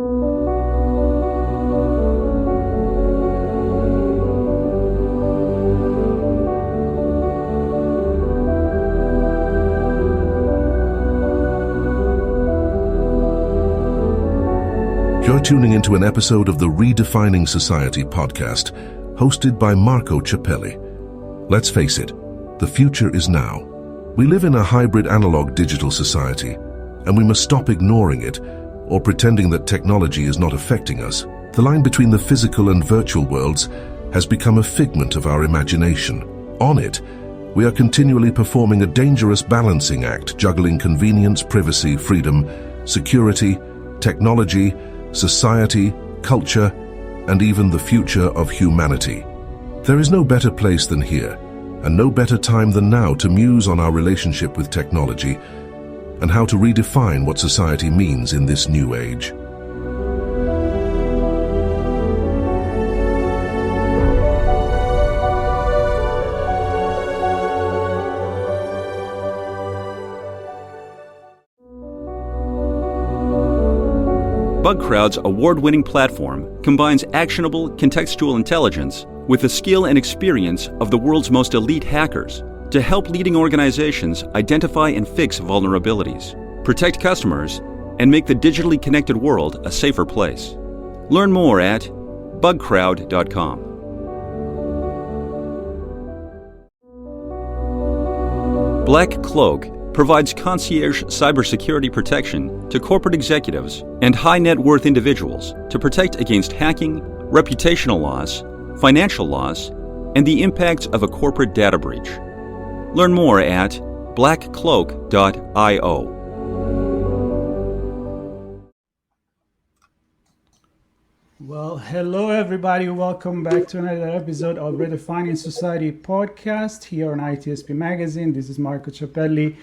You're tuning into an episode of the Redefining Society podcast, hosted by Marco Ciappelli. Let's face it, the future is now. We live in a hybrid analog-digital society, and we must stop ignoring it or pretending that technology is not affecting us. The line between the physical and virtual worlds has become a figment of our imagination. On it, we are continually performing a dangerous balancing act, juggling convenience, privacy, freedom, security, technology, society, culture, and even the future of humanity. There is no better place than here, and no better time than now to muse on our relationship with technology and how to redefine what society means in this new age. BugCrowd's award-winning platform combines actionable contextual intelligence with the skill and experience of the world's most elite hackers to help leading organizations identify and fix vulnerabilities, protect customers, and make the digitally connected world a safer place. Learn more at bugcrowd.com. Black Cloak provides concierge cybersecurity protection to corporate executives and high-net-worth individuals to protect against hacking, reputational loss, financial loss, and the impacts of a corporate data breach. Learn more at blackcloak.io. Well, hello everybody. Welcome back to another episode of Redefining Society podcast here on ITSP Magazine. This is Marco Ciappelli.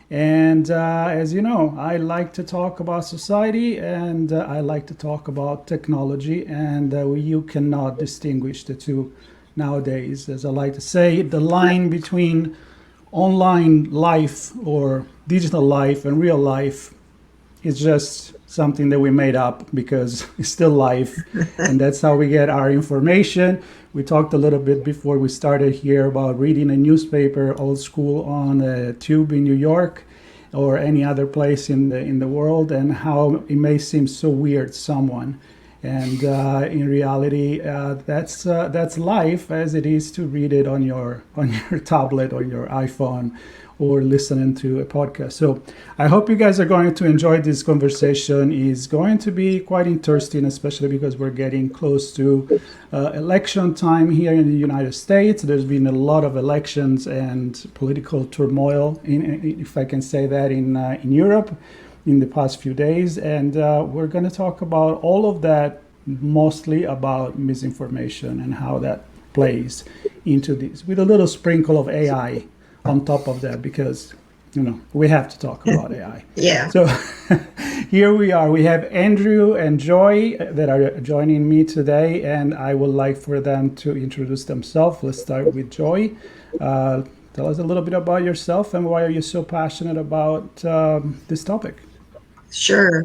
And as you know, I like to talk about society and I like to talk about technology, and you cannot distinguish the two nowadays. As I like to say, the line between online life or digital life and real life is just something that we made up because it's still life and that's how we get our information. We talked a little bit before we started here about reading a newspaper old school on a tube in New York or any other place in the world, and how it may seem so weird to someone. And in reality, that's life as it is to read it on your tablet or your iPhone or listening to a podcast. So I hope you guys are going to enjoy this conversation. It's going to be quite interesting, especially because we're getting close to election time here in the United States. There's been a lot of elections and political turmoil, if I can say that, in Europe in the past few days. And we're going to talk about all of that, mostly about misinformation and how that plays into this, with a little sprinkle of AI on top of that, because we have to talk about AI. Yeah. So here we are. We have Andrew and Joy that are joining me today, and I would like for them to introduce themselves. Let's start with Joy. Tell us a little bit about yourself and why are you so passionate about this topic? Sure.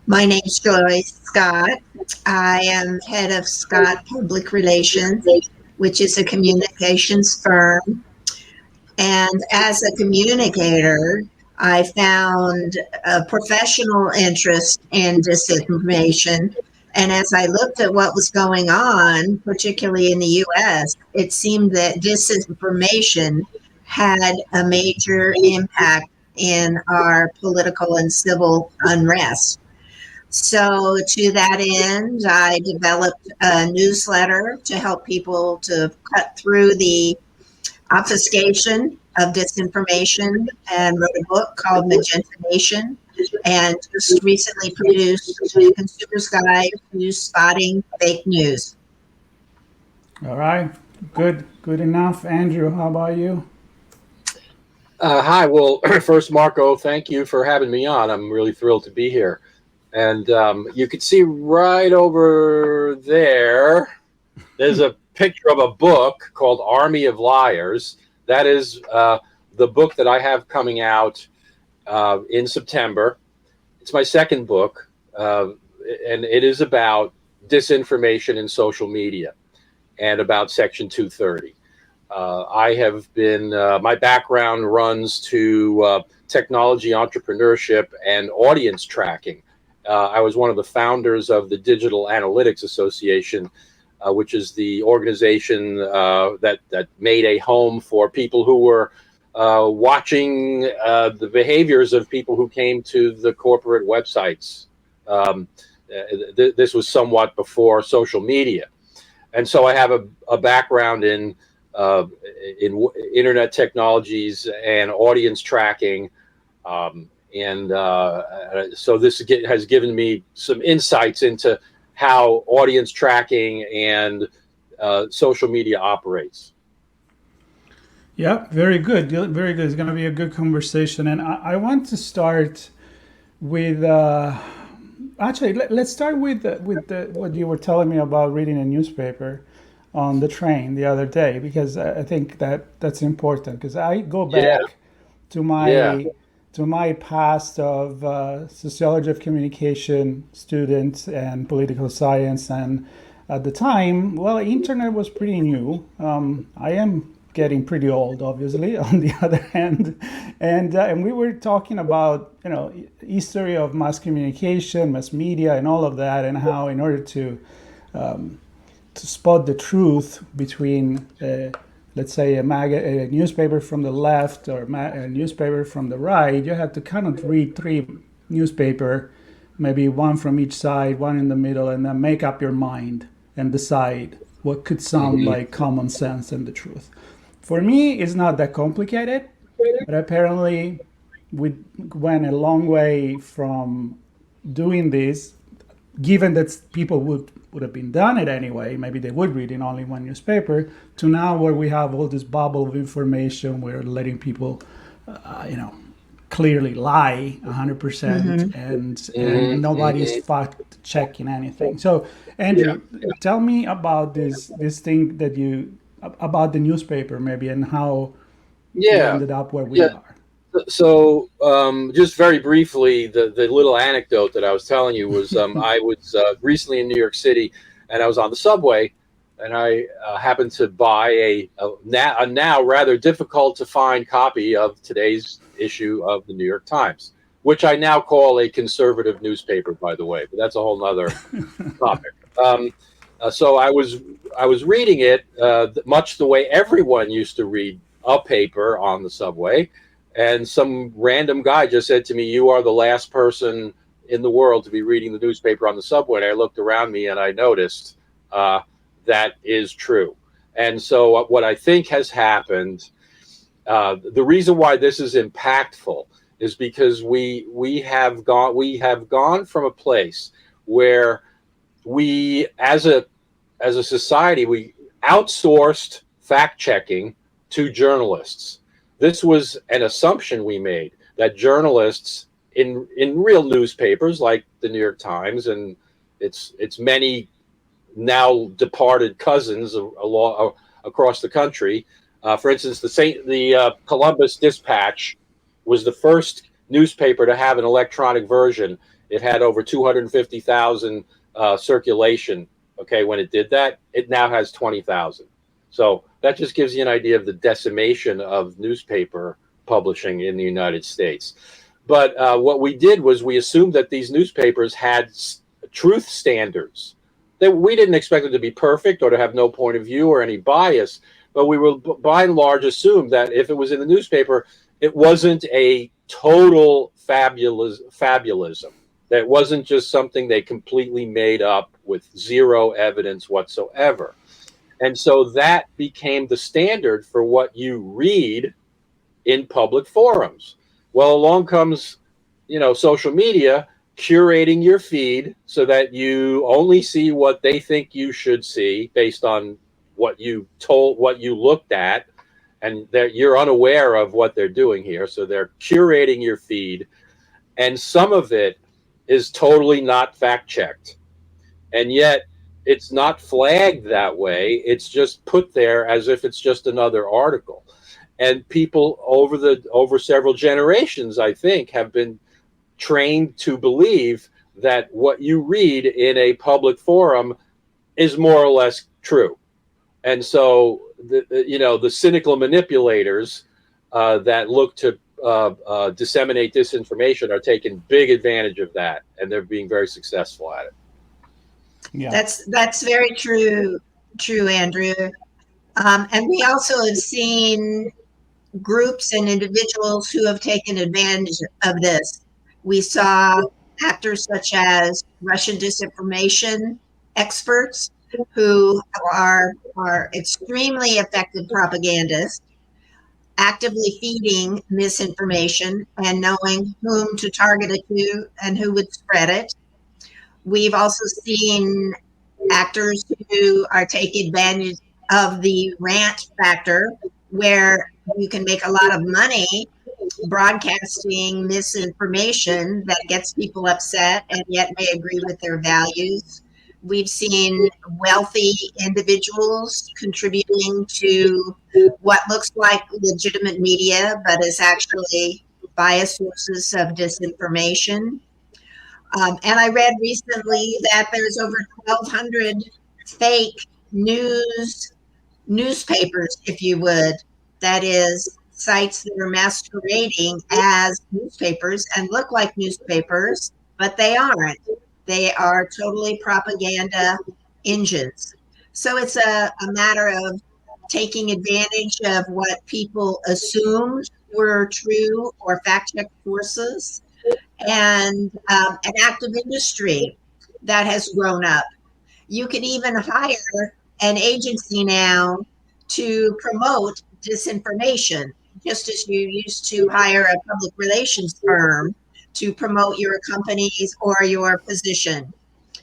My name's Joy Scott. I am head of Scott Public Relations, which is a communications firm. And as a communicator, I found a professional interest in disinformation. And as I looked at what was going on, particularly in the U.S., it seemed that disinformation had a major impact in our political and civil unrest. So to that end, I developed a newsletter to help people to cut through the obfuscation of disinformation, and wrote a book called Misinformation, and just recently produced a consumer's guide to spotting fake news. All right, good enough. Andrew, how about you? Hi. Well, first, Marco, thank you for having me on. I'm really thrilled to be here. And you can see right over there, there's a picture of a book called Army of Liars. That is the book that I have coming out in September. It's my second book. and it is about disinformation in social media and about Section 230. I have been, my background runs to technology entrepreneurship and audience tracking. I was one of the founders of the Digital Analytics Association, which is the organization that made a home for people who were watching the behaviors of people who came to the corporate websites. This was somewhat before social media. And so I have a background in internet technologies and audience tracking. So this has given me some insights into how audience tracking and social media operates. Yeah, very good. Very good. It's going to be a good conversation. And I want to start with, actually, let's start with what you were telling me about reading a newspaper on the train the other day, because I think that's important, because I go back to my past of sociology of communication student and political science. And at the time, well, internet was pretty new. I am getting pretty old, obviously, on the other hand. And we were talking about, history of mass communication, mass media, and all of that, and how in order to spot the truth between, let's say, a newspaper from the left or a newspaper from the right, you had to kind of read 3 newspaper, maybe one from each side, one in the middle, and then make up your mind and decide what could sound like common sense and the truth. For me, it's not that complicated, but apparently we went a long way from doing this, given that people would have been done it anyway, maybe they would read in only one newspaper, to now where we have all this bubble of information, we're letting people, clearly lie 100%, and nobody's fact checking anything. So, Andrew, tell me about this thing that about the newspaper maybe, and how you ended up where we are. So just very briefly, the little anecdote that I was telling you was I was recently in New York City, and I was on the subway, and I happened to buy a now rather difficult to find copy of today's issue of the New York Times, which I now call a conservative newspaper, by the way, but that's a whole nother topic. So I was reading it much the way everyone used to read a paper on the subway. And some random guy just said to me, "You are the last person in the world to be reading the newspaper on the subway." And I looked around me and I noticed that is true. And so what I think has happened, the reason why this is impactful is because we have gone from a place where we, as a society, we outsourced fact checking to journalists. This was an assumption we made, that journalists in real newspapers like the New York Times and its many now departed cousins across the country. For instance, the Columbus Dispatch was the first newspaper to have an electronic version. It had over 250,000 circulation. Okay, when it did that, it now has 20,000. So that just gives you an idea of the decimation of newspaper publishing in the United States. But what we did was we assumed that these newspapers had truth standards. That we didn't expect them to be perfect or to have no point of view or any bias, but we will by and large assume that if it was in the newspaper, it wasn't a total fabulism. That it wasn't just something they completely made up with zero evidence whatsoever. And so that became the standard for what you read in public forums. Well, along comes, social media curating your feed so that you only see what they think you should see based on what you looked at, and that you're unaware of what they're doing here. So they're curating your feed, and some of it is totally not fact checked. And yet it's not flagged that way. It's just put there as if it's just another article. And people over several generations, I think, have been trained to believe that what you read in a public forum is more or less true. And so, the cynical manipulators that look to disseminate disinformation are taking big advantage of that, and they're being very successful at it. Yeah, That's very true, Andrew. And we also have seen groups and individuals who have taken advantage of this. We saw actors such as Russian disinformation experts who are extremely effective propagandists, actively feeding misinformation and knowing whom to target it to and who would spread it. We've also seen actors who are taking advantage of the rant factor, where you can make a lot of money broadcasting misinformation that gets people upset and yet may agree with their values. We've seen wealthy individuals contributing to what looks like legitimate media, but is actually biased sources of disinformation. And I read recently that there's over 1,200 fake newspapers, if you would, that is, sites that are masquerading as newspapers and look like newspapers, but they aren't. They are totally propaganda engines. So it's a matter of taking advantage of what people assumed were true or fact-check sources, and an active industry that has grown up. You can even hire an agency now to promote disinformation, just as you used to hire a public relations firm to promote your companies or your position.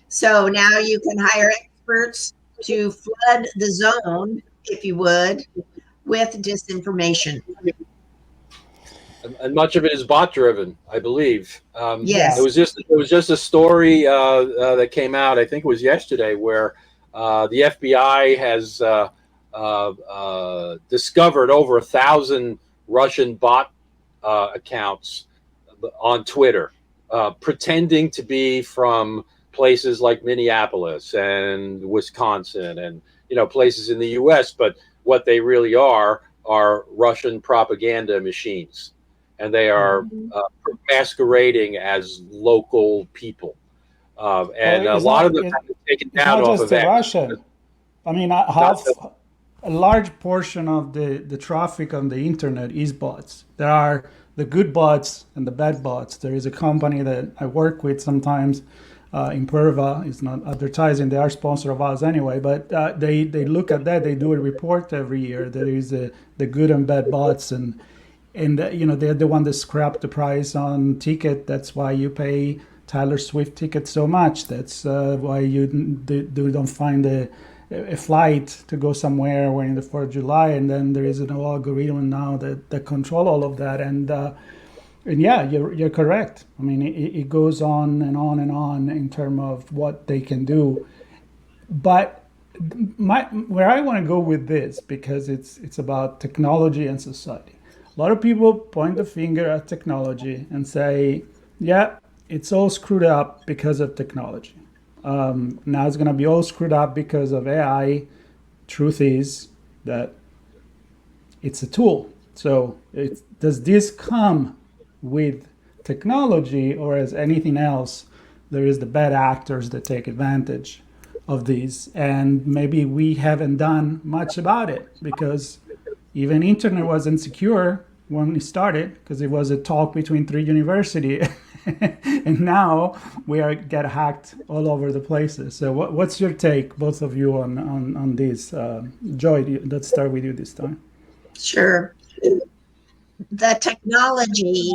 So now you can hire experts to flood the zone, if you would, with disinformation. And much of it is bot driven, I believe. Yes. It was just a story that came out, I think it was yesterday, where the FBI has discovered over 1,000 Russian bot accounts on Twitter, pretending to be from places like Minneapolis and Wisconsin and places in the U.S., but what they really are Russian propaganda machines, and they are masquerading as local people. And a lot of them have been taken down off of Russian. I mean, a large portion of the traffic on the internet is bots. There are the good bots and the bad bots. There is a company that I work with sometimes, Imperva. It's not advertising. They are sponsor of us anyway, but they look at that. They do a report every year. There is the good and bad bots, and they're the one that scrap the price on ticket. That's why you pay Taylor Swift ticket so much. That's why you don't find a flight to go somewhere when the 4th of July, and then there is an algorithm now that control all of that. And yeah, you're correct. I mean, it goes on and on and on in terms of what they can do. But where I want to go with this, because it's about technology and society. A lot of people point the finger at technology and say, yeah, it's all screwed up because of technology. Now it's going to be all screwed up because of AI. Truth is that it's a tool. So does this come with technology, or as anything else, there is the bad actors that take advantage of these? And maybe we haven't done much about it, because even internet wasn't secure when it started, because it was a talk between 3 universities. And now we get hacked all over the places. So what's your take, both of you, on this? Joy, let's start with you this time. Sure. The technology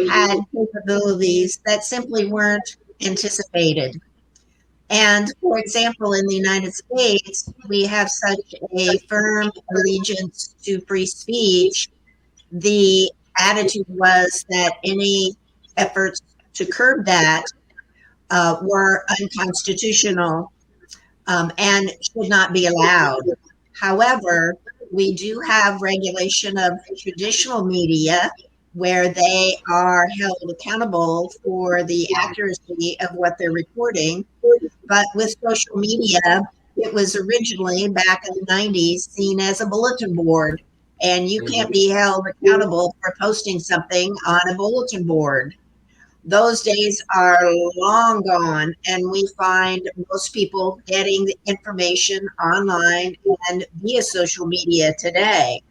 had capabilities that simply weren't anticipated. And for example, in the United States, we have such a firm allegiance to free speech. The attitude was that any efforts to curb that were unconstitutional and should not be allowed. However, we do have regulation of traditional media where they are held accountable for the accuracy of what they're reporting. But with social media, it was originally back in the 90s seen as a bulletin board, and you can't be held accountable for posting something on a bulletin board. Those days are long gone, and we find most people getting the information online and via social media today.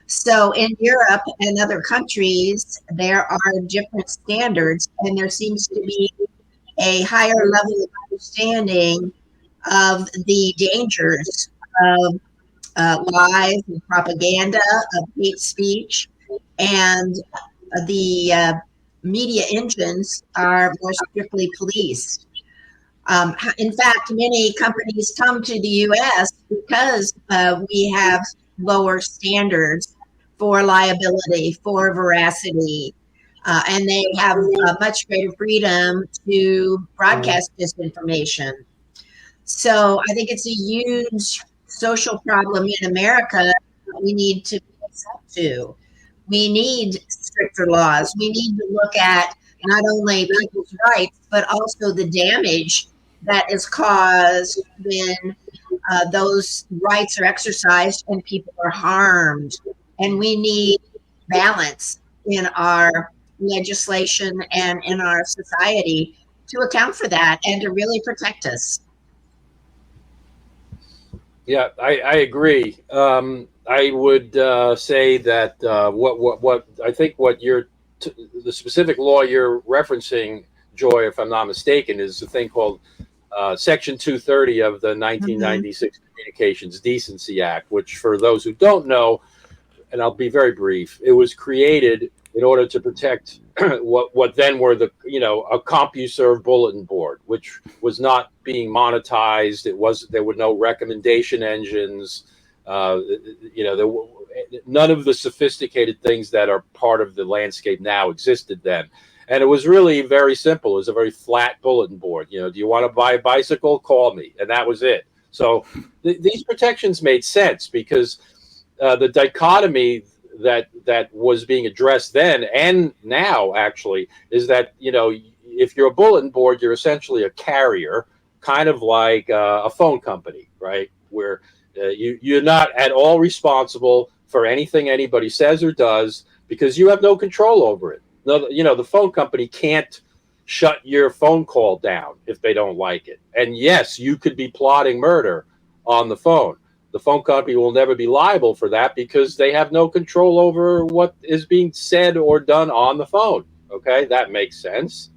So in Europe and other countries, there are different standards, and there seems to be a higher level of understanding of the dangers of lies and propaganda, of hate speech, and the media engines are more strictly policed. In fact, many companies come to the U.S. because we have lower standards for liability, for veracity, and they have much greater freedom to broadcast disinformation. So I think it's a huge social problem in America that we need to face up to. We need stricter laws. We need to look at not only people's rights, but also the damage that is caused when those rights are exercised and people are harmed. And we need balance in our legislation and in our society to account for that and to really protect us. Yeah, I agree. I would say that what I think what the specific law you're referencing, Joy, if I'm not mistaken, is a thing called Section 230 of the 1996 Communications Decency Act, which, for those who don't know, and I'll be very brief, it was created in order to protect what then were a CompuServe bulletin board, which was not being monetized. There were no recommendation engines. None of the sophisticated things that are part of the landscape now existed then. And it was really very simple. It was a very flat bulletin board. Do you want to buy a bicycle? Call me. And that was it. So these protections made sense because the dichotomy that was being addressed then and now actually is that, if you're a bulletin board, you're essentially a carrier, kind of like a phone company, right? Where you're not at all responsible for anything anybody says or does because you have no control over it. The phone company can't shut your phone call down if they don't like it. And yes, you could be plotting murder on the phone. The phone company will never be liable for that because they have no control over what is being said or done on the phone. Okay, that makes sense.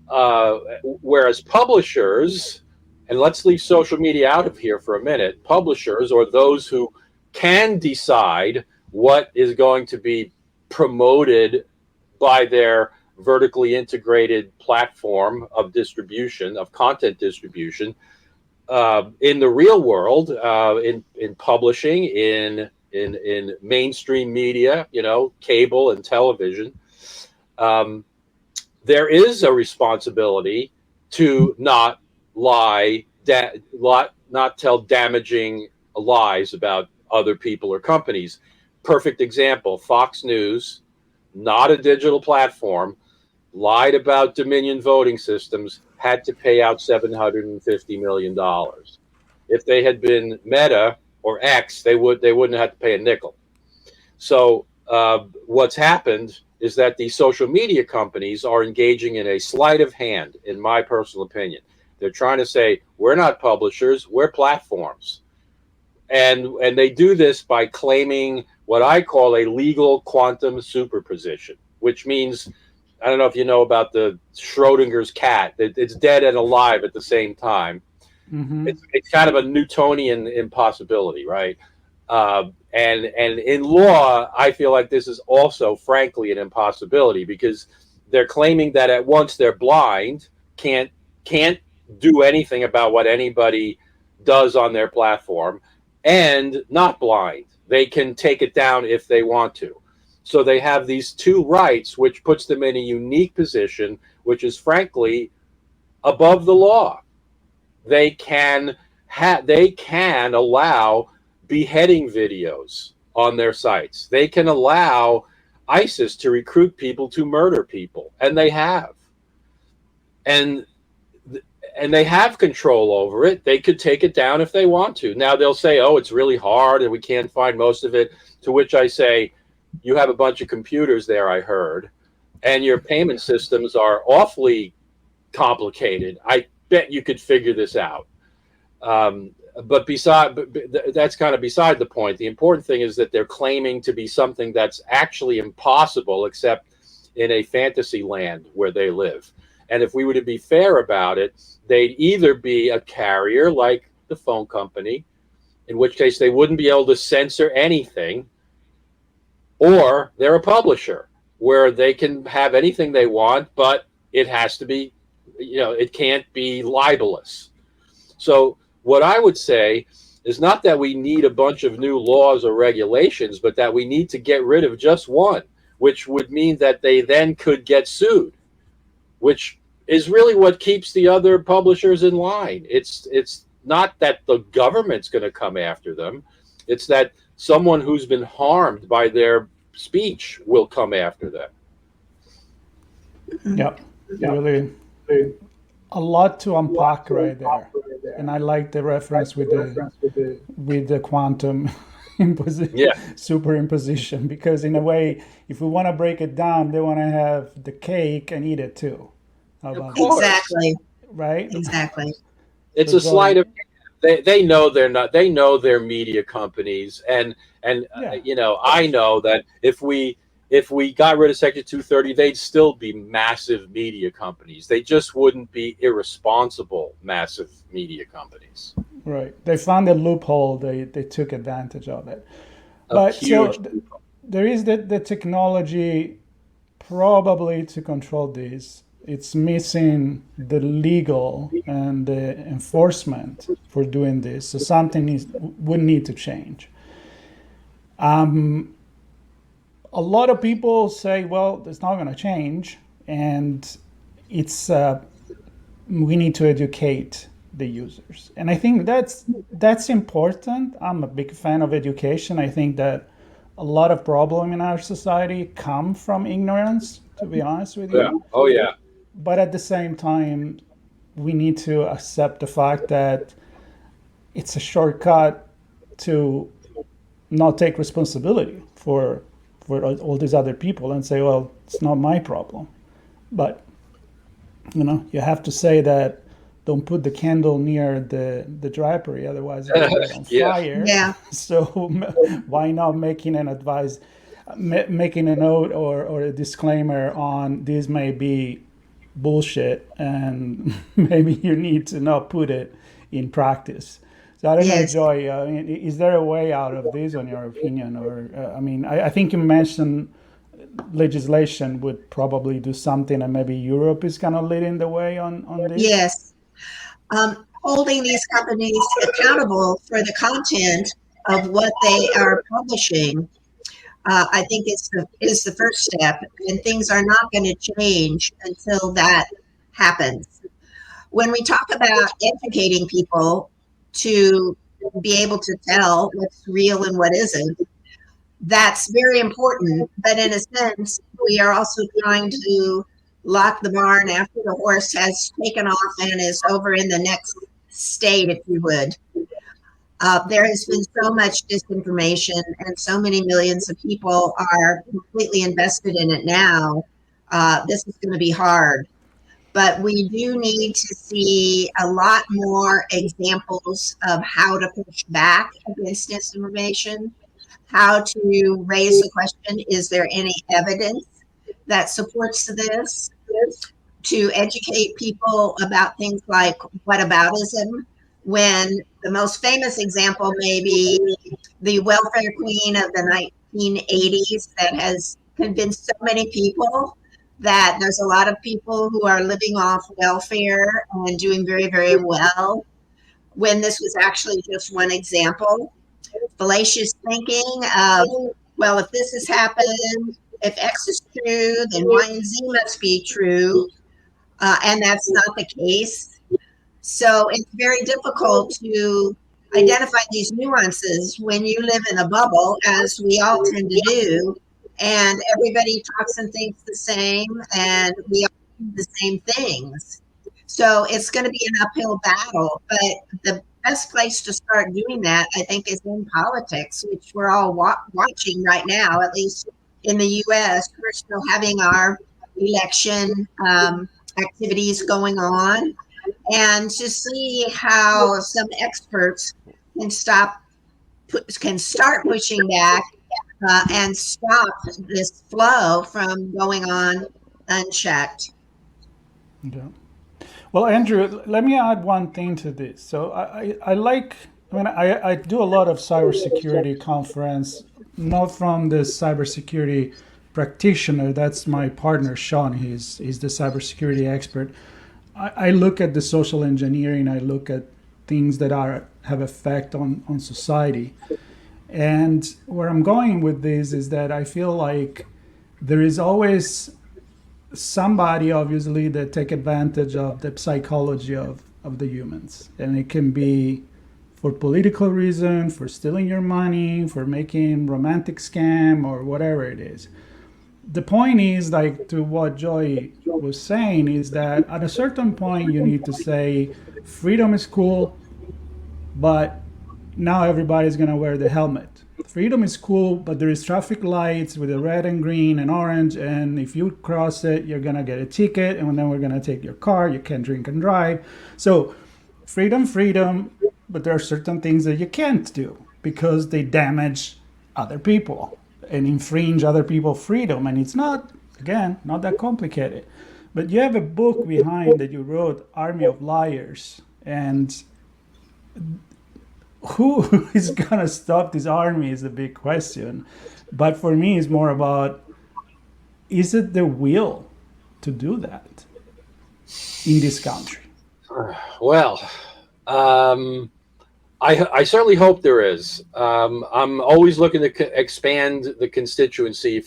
Whereas publishers, and let's leave social media out of here for a minute, publishers, or those who can decide what is going to be promoted by their vertically integrated platform of distribution, of content distribution, in the real world, in publishing, in mainstream media, cable and television, there is a responsibility to not lie, not tell damaging lies about other people or companies. Perfect example: Fox News, not a digital platform, lied about Dominion voting systems, had to pay out $750 million. If they had been Meta or X, they wouldn't have to pay a nickel. So what's happened is that these social media companies are engaging in a sleight of hand, in my personal opinion. They're trying to say, we're not publishers, we're platforms. And they do this by claiming what I call a legal quantum superposition, which means, I don't know if you know about the Schrodinger's cat. It's dead and alive at the same time. It's kind of a Newtonian impossibility, right? And in law, I feel like this is also, frankly, an impossibility because they're claiming that at once they're blind, can't do anything about what anybody does on their platform, and not blind. They can take it down if they want to. So they have these two rights, which puts them in a unique position, which is frankly above the law. They can allow beheading videos on their sites. They can allow ISIS to recruit people to murder people, and they have. And they have control over it. They could take it down if they want to. Now they'll say, oh, it's really hard and we can't find most of it, to which I say, you have a bunch of computers there, I heard, and your payment systems are awfully complicated. I bet you could figure this out. But that's kind of beside the point. The important thing is that they're claiming to be something that's actually impossible, except in a fantasy land where they live. And if we were to be fair about it, they'd either be a carrier like the phone company, in which case they wouldn't be able to censor anything, or they're a publisher where they can have anything they want, but it has to be, it can't be libelous. So what I would say is not that we need a bunch of new laws or regulations, but that we need to get rid of just one, which would mean that they then could get sued, which is really what keeps the other publishers in line. It's not that the government's going to come after them. It's that someone who's been harmed by their speech will come after them. Yep. Really a lot to unpack right there. And I like the reference with the quantum superimposition, because in a way, if we want to break it down, they want to have the cake and eat it too. Exactly. Right? Exactly. It's a sleight of hand. They know they're not. They know they're media companies, and I know that if we got rid of Section 230, they'd still be massive media companies. They just wouldn't be irresponsible massive media companies. Right. They found a loophole. They took advantage of it. But so there is the technology probably to control this. It's missing the legal and the enforcement for doing this. So something would need to change. A lot of people say, well, it's not going to change. And it's we need to educate the users. And I think that's important. I'm a big fan of education. I think that a lot of problems in our society come from ignorance, to be honest with you. Yeah. Oh, yeah. But at the same time, we need to accept the fact that it's a shortcut to not take responsibility for all these other people and say, well, it's not my problem. But, you have to say that don't put the candle near the drapery, otherwise it will get on fire. Yeah. So why not making a note or a disclaimer on this may be bullshit, and maybe you need to not put it in practice. So I don't know, Joy, is there a way out of this, in your opinion? Or I think you mentioned legislation would probably do something, and maybe Europe is kind of leading the way on this. Yes. Holding these companies accountable for the content of what they are publishing, I think is the first step, and things are not going to change until that happens. When we talk about educating people to be able to tell what's real and what isn't, that's very important. But in a sense, we are also trying to lock the barn after the horse has taken off and is over in the next state, if you would. There has been so much disinformation, and so many millions of people are completely invested in it now. This is going to be hard. But we do need to see a lot more examples of how to push back against disinformation, how to raise the question, is there any evidence that supports this? To educate people about things like whataboutism, when the most famous example may be the welfare queen of the 1980s that has convinced so many people that there's a lot of people who are living off welfare and doing very, very well, when this was actually just one example. Fallacious thinking of, well, if this has happened, if X is true, then Y and Z must be true, and that's not the case. So it's very difficult to identify these nuances when you live in a bubble, as we all tend to do, and everybody talks and thinks the same, and we all do the same things. So it's going to be an uphill battle, but the best place to start doing that, I think, is in politics, which we're all watching right now, at least in the U.S. We're still having our election activities going on, and to see how some experts can start pushing back and stop this flow from going on unchecked. Yeah. Well, Andrew, let me add one thing to this. So I do a lot of cybersecurity conference, not from the cybersecurity practitioner. That's my partner, Sean. He's the cybersecurity expert. I look at the social engineering. I look at things that have effect on society. And where I'm going with this is that I feel like there is always somebody, obviously, that take advantage of the psychology of the humans. And it can be for political reason, for stealing your money, for making romantic scam, or whatever it is. The point is, like, to what Joy was saying, is that at a certain point you need to say freedom is cool, but now everybody's going to wear the helmet. Freedom is cool, but there is traffic lights with a red and green and orange, and if you cross it, you're going to get a ticket, and then we're going to take your car. You can't drink and drive. So freedom, but there are certain things that you can't do because they damage other people and infringe other people's freedom. And it's not, again, not that complicated. But you have a book behind that you wrote, Army of Liars, and who is going to stop this army is a big question. But for me, it's more about, is it the will to do that in this country? Well, I certainly hope there is. I'm always looking to expand the constituency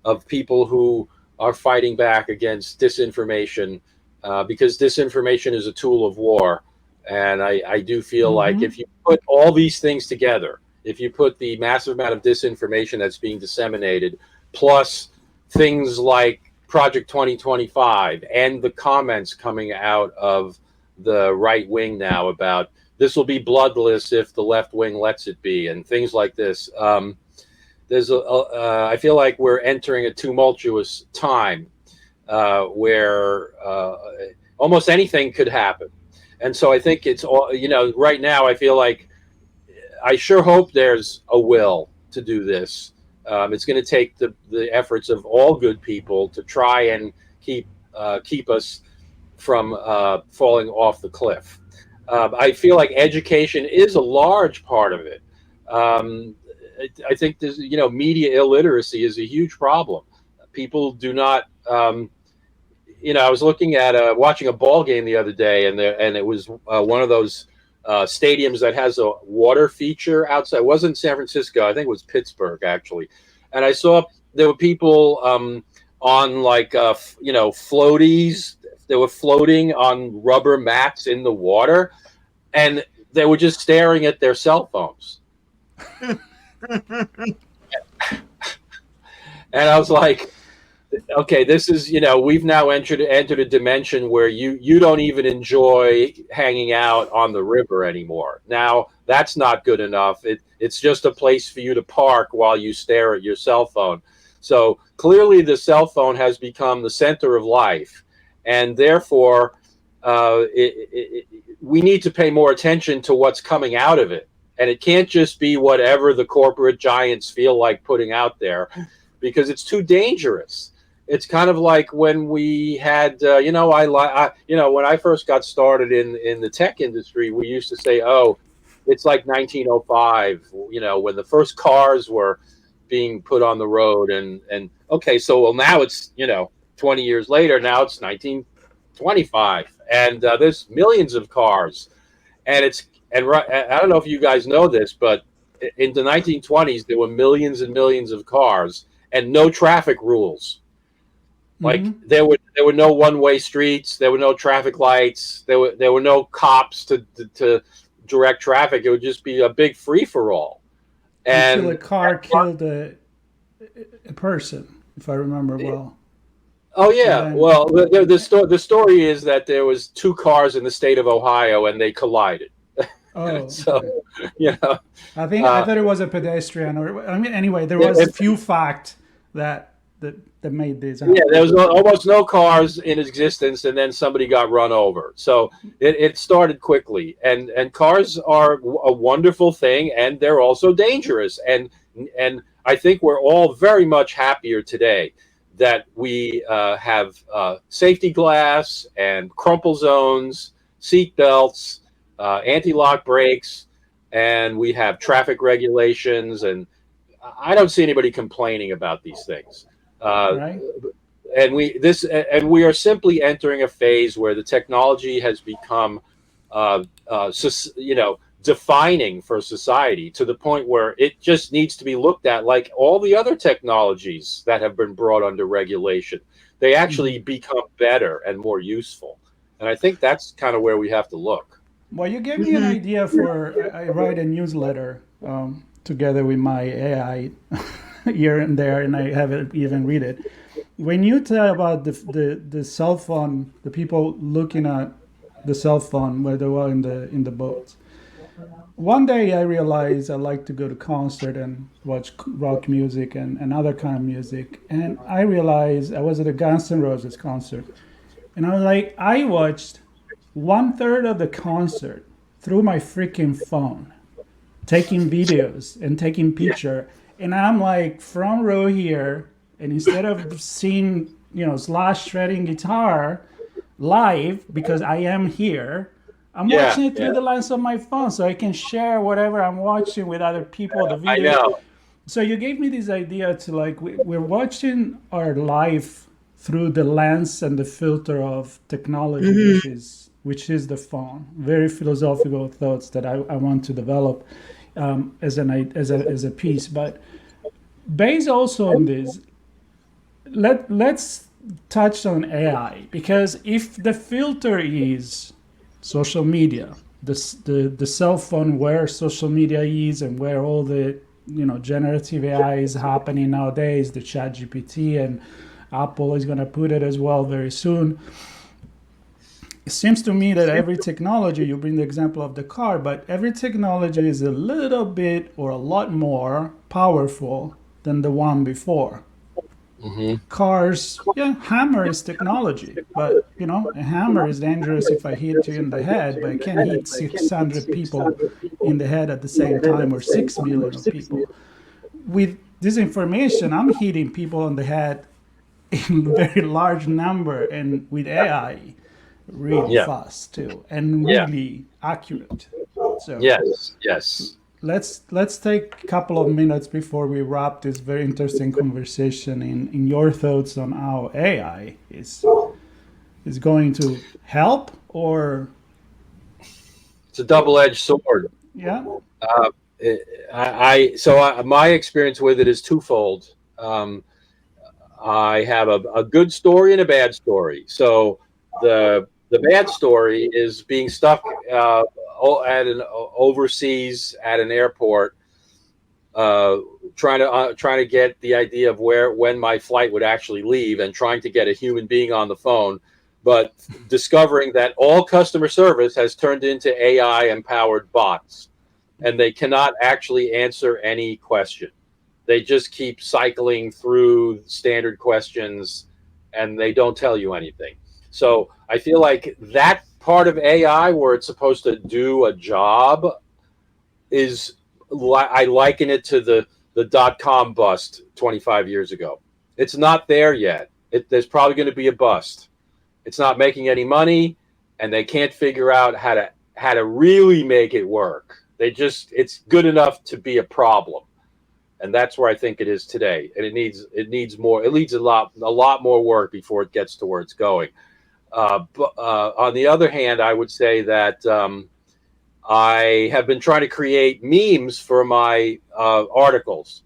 of people who are fighting back against disinformation, because disinformation is a tool of war. And I do feel like if you put all these things together, if you put the massive amount of disinformation that's being disseminated, plus things like Project 2025 and the comments coming out of the right wing now about this will be bloodless if the left wing lets it be, and things like this. I feel like we're entering a tumultuous time where almost anything could happen. And so I think it's all, right now I feel like I sure hope there's a will to do this. It's going to take the efforts of all good people to try and keep us from falling off the cliff. I feel like education is a large part of it. I think this, media illiteracy is a huge problem. People do not. I was looking at watching a ball game the other day, and it was one of those stadiums that has a water feature outside. It wasn't San Francisco. I think it was Pittsburgh, actually. And I saw there were people on like floaties. They were floating on rubber mats in the water, and they were just staring at their cell phones. And I was like, okay, this is, we've now entered a dimension where you don't even enjoy hanging out on the river anymore. Now, that's not good enough. It's just a place for you to park while you stare at your cell phone. So clearly the cell phone has become the center of life. And therefore, we need to pay more attention to what's coming out of it. And it can't just be whatever the corporate giants feel like putting out there, because it's too dangerous. It's kind of like when we had, when I first got started in the tech industry, we used to say, oh, it's like 1905, when the first cars were being put on the road. And okay, so well, now it's, 20 years later, now it's 1925, and there's millions of cars. And I don't know if you guys know this, but in the 1920s, there were millions and millions of cars and no traffic rules. Like there were no one-way streets, there were no traffic lights, there were no cops to direct traffic. It would just be a big free for all. Until a car killed a person, if I remember well. Oh yeah. Then, Well, the story is that there was two cars in the state of Ohio and they collided. oh, So, okay. you know, I thought it was a pedestrian, or I mean, anyway, there was a few facts that made this happen. yeah, there was almost no cars in existence, and then somebody got run over. So it started quickly, and cars are a wonderful thing, and they're also dangerous. And I think we're all very much happier today that we have safety glass and crumple zones, seat belts, anti-lock brakes, and we have traffic regulations, and I don't see anybody complaining about these things. Right? And we are simply entering a phase where the technology has become, defining for society, to the point where it just needs to be looked at like all the other technologies that have been brought under regulation. They actually become better and more useful, and I think that's kind of where we have to look. Well, you gave me an idea for I write a newsletter together with my AI here and there, and I haven't even read it. When you tell about the cell phone, the people looking at the cell phone where they were in the boat. One day I realized I like to go to concert and watch rock music and other kind of music, and I realized I was at a Guns N' Roses concert, and I was like, I watched 1/3 of the concert through my freaking phone, taking videos and taking picture. And I'm like front row here, and instead of seeing, Slash shredding guitar live, because I am here, I'm watching it through the lens of my phone, so I can share whatever I'm watching with other people, the video. I know. So you gave me this idea to we're watching our life through the lens and the filter of technology, which is the phone. Very philosophical thoughts that I want to develop as a piece. But based also on this, let's touch on AI, because if the filter is social media, the cell phone, where social media is and where all the generative AI is happening nowadays, the ChatGPT, and Apple is going to put it as well very soon. It seems to me that every technology, you bring the example of the car, but every technology is a little bit or a lot more powerful than the one before. Cars, hammer is technology, but a hammer is dangerous if I hit you in the head, but I can't hit 600 people in the head at the same time, or 6 million people. With disinformation, I'm hitting people on the head in a very large number, and with AI, really fast too, and really accurate. So yes. Let's take a couple of minutes before we wrap this very interesting conversation in your thoughts on how AI is going to help, or it's a double-edged sword. Yeah. My experience with it is twofold. I have a good story and a bad story. So the bad story is being stuck at an overseas at an airport, trying to get the idea of when my flight would actually leave, and trying to get a human being on the phone, but discovering that all customer service has turned into AI empowered bots, and they cannot actually answer any question. They just keep cycling through standard questions, and they don't tell you anything. So I feel like that part of AI, where it's supposed to do a job, I liken it to the dot-com bust 25 years ago. It's not there yet. There's probably going to be a bust. It's not making any money, and they can't figure out how to really make it work. It's good enough to be a problem. And that's where I think it is today. And it needs a lot more work before it gets to where it's going. But on the other hand, I would say that I have been trying to create memes for my articles,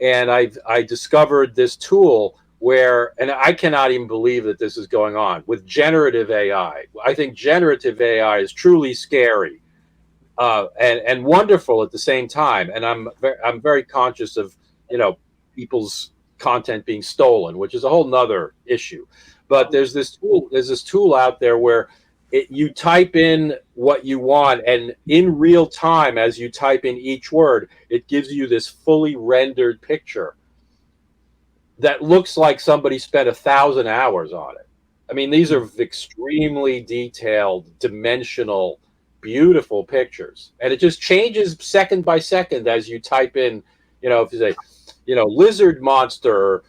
and I discovered this tool and I cannot even believe that this is going on with generative AI. I think generative AI is truly scary. and wonderful at the same time. And I'm very conscious of, people's content being stolen, which is a whole nother issue. But there's this tool out there where you type in what you want, and in real time, as you type in each word, it gives you this fully rendered picture that looks like somebody spent 1,000 hours on it. I mean, these are extremely detailed, dimensional, beautiful pictures, and it just changes second by second as you type in. If you say, lizard monster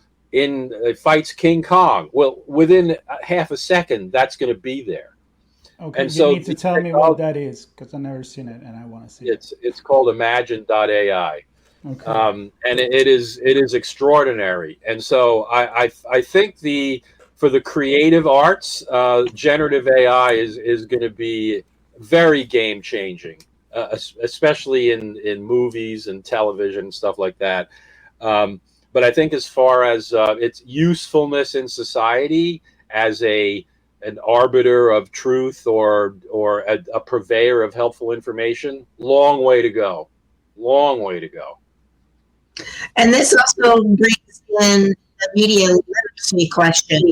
fights King Kong, well, within half a second, that's going to be there. Okay, and you so need to tell me what that is, because I've never seen it and I want to see it. It's called Imagine.ai. Okay. And it is extraordinary. And so I think for the creative arts, generative AI is going to be very game changing, especially in movies and television and stuff like that. But I think as far as its usefulness in society as an arbiter of truth or a purveyor of helpful information, long way to go. Long way to go. And this also brings in the media literacy question,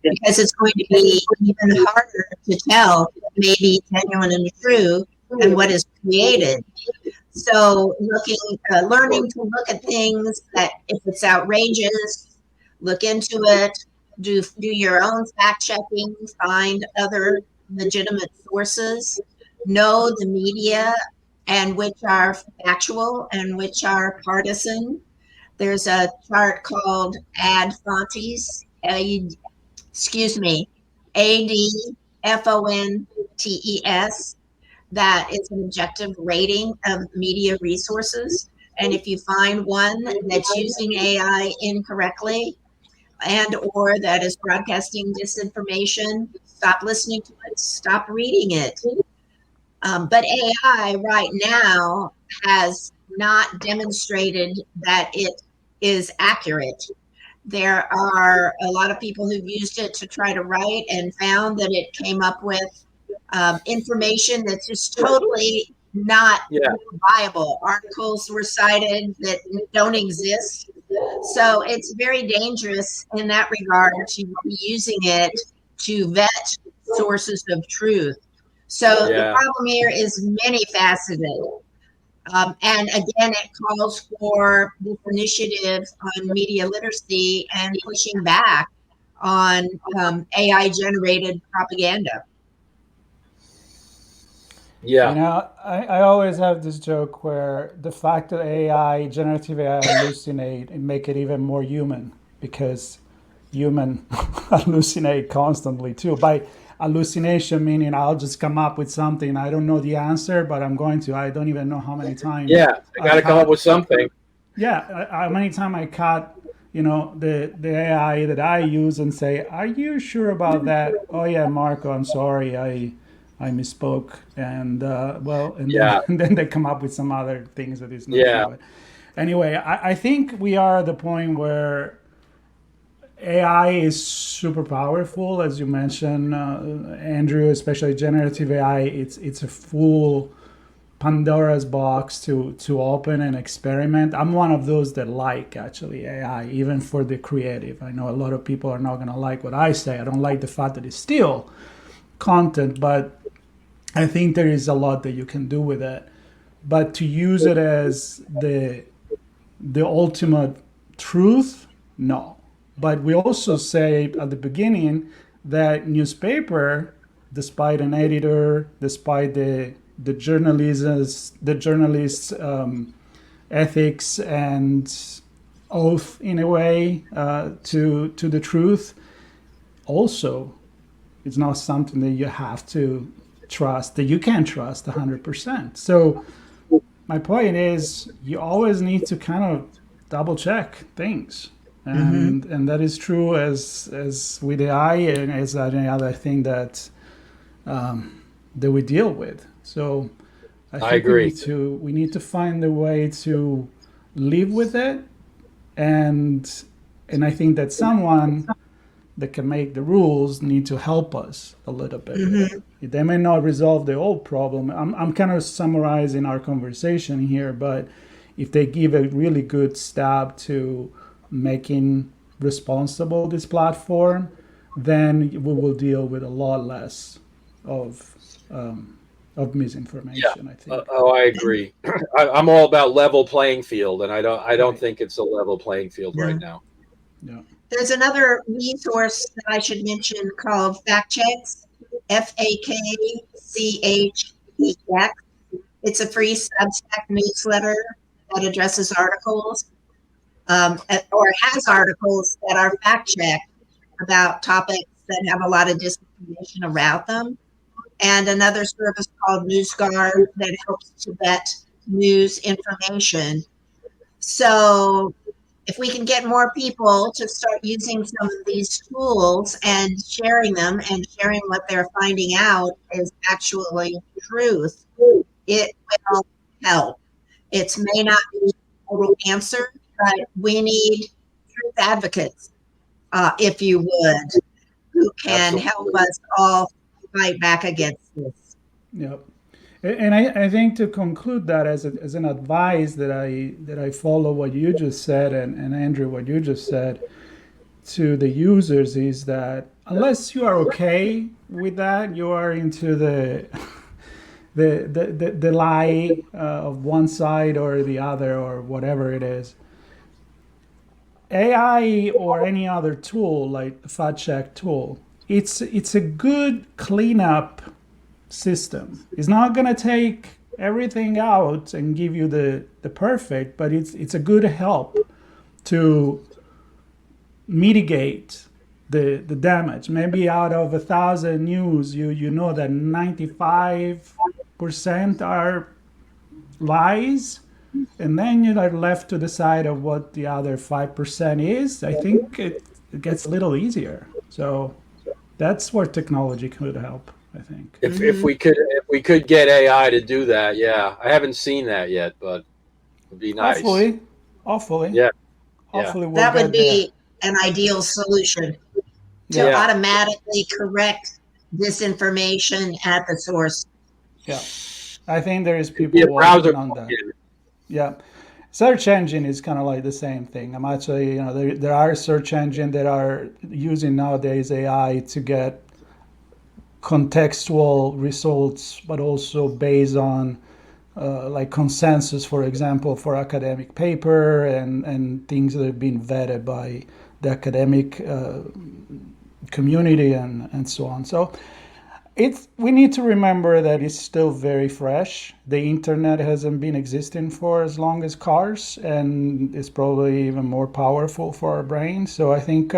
because it's going to be even harder to tell what may be genuine and true and what is created. So learning to look at things that, if it's outrageous, look into it, do your own fact checking, find other legitimate sources, know the media and which are factual and which are partisan. There's a chart called ADFONTES, ADFONTES, that is an objective rating of media resources. And if you find one that's using AI incorrectly and or that is broadcasting disinformation, stop listening to it, stop reading it. But AI right now has not demonstrated that it is accurate. There are a lot of people who've used it to try to write and found that it came up with information that's just totally not viable. Articles were cited that don't exist. So it's very dangerous in that regard to be using it to vet sources of truth. So the problem here is many faceted. And again, it calls for this initiative on media literacy and pushing back on AI generated propaganda. Yeah. I always have this joke where the fact that generative AI hallucinate and make it even more human, because human hallucinate constantly too. By hallucination, meaning I'll just come up with something. I don't know the answer, but I'm going to. I don't even know how many times. Yeah, I got to come up with something. Yeah, how many times I caught, the AI that I use and say, "Are you sure about that?" "Oh yeah, Marco, I'm sorry, I misspoke." And and then they come up with some other things that is not true. But anyway, I think we are at the point where AI is super powerful, as you mentioned, Andrew, especially generative AI. It's a full Pandora's box to open and experiment. I'm one of those that like actually AI, even for the creative. I know a lot of people are not going to like what I say. I don't like the fact that it's still content, but I think there is a lot that you can do with it. But to use it as the ultimate truth, no. But we also say at the beginning that newspaper, despite an editor, despite the journalist's ethics and oath in a way to the truth, also it's not something that you have to trust, that you can trust 100%. So my point is, you always need to kind of double check things. And that is true as with AI and as any other thing that we deal with. So I think agree. we need to find a way to live with it, and I think that someone that can make the rules need to help us a little bit with it. They may not resolve the whole problem. I'm kind of summarizing our conversation here, but if they give a really good stab to making responsible this platform, then we will deal with a lot less of misinformation. I think. I agree. I'm all about level playing field, and I don't think it's a level playing field right now. Yeah. There's another resource that I should mention called Fact Checks, FAKCHEX. It's a free Substack newsletter that addresses articles or has articles that are fact-checked about topics that have a lot of disinformation around them. And another service called NewsGuard that helps to vet news information. So if we can get more people to start using some of these tools and sharing them and sharing what they're finding out is actually truth, it will help. It may not be a total answer, but we need truth advocates, if you would, who can help us all fight back against this. Yep. And I think to conclude that as an advice that I follow what you just said and Andrew what you just said to the users is that unless you are okay with that, you are into the lie of one side or the other or whatever it is. AI or any other tool like the fact check tool, it's a good cleanup system. It's not going to take everything out and give you the perfect, but it's a good help to mitigate the damage. Maybe out of 1,000 news, you know that 95% are lies, and then you are left to decide of what the other 5% is. I think it gets a little easier. So that's where technology could help, I think. If we could get AI to do that, yeah. I haven't seen that yet, but it would be nice. Hopefully. Yeah. Hopefully we'll that would get be an ideal solution to automatically correct disinformation at the source. Yeah. I think there is people browser working on that. Yeah. Search engine is kind of like the same thing. I'm actually, there are search engines that are using nowadays AI to get contextual results, but also based on like consensus, for example, for academic paper and things that have been vetted by the academic community and so on. So we need to remember that it's still very fresh. The internet hasn't been existing for as long as cars, and it's probably even more powerful for our brains. So I think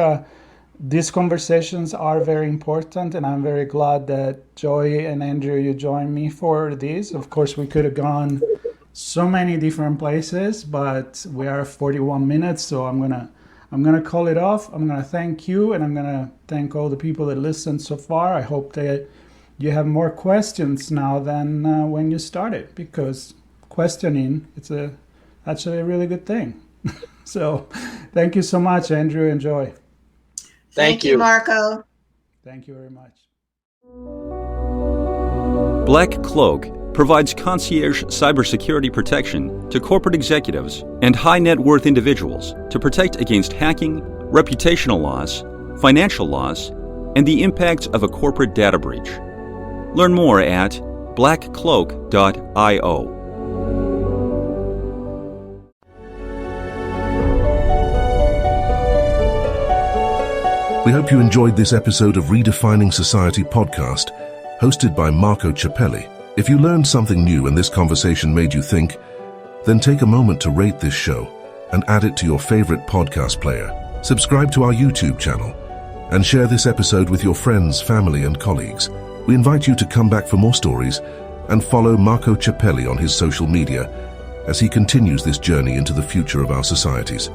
these conversations are very important, and I'm very glad that Joy and Andrew, you joined me for this. Of course, we could have gone so many different places, but we are 41 minutes, so I'm gonna call it off. I'm gonna thank you, and I'm gonna thank all the people that listened so far. I hope that you have more questions now than when you started, because questioning, it's actually a really good thing. So thank you so much, Andrew and Joy. Thank you, Marco. Thank you very much. Black Cloak provides concierge cybersecurity protection to corporate executives and high net worth individuals to protect against hacking, reputational loss, financial loss, and the impacts of a corporate data breach. Learn more at blackcloak.io. We hope you enjoyed this episode of Redefining Society podcast, hosted by Marco Ciappelli. If you learned something new and this conversation made you think, then take a moment to rate this show and add it to your favorite podcast player. Subscribe to our YouTube channel and share this episode with your friends, family, and colleagues. We invite you to come back for more stories and follow Marco Ciappelli on his social media as he continues this journey into the future of our societies.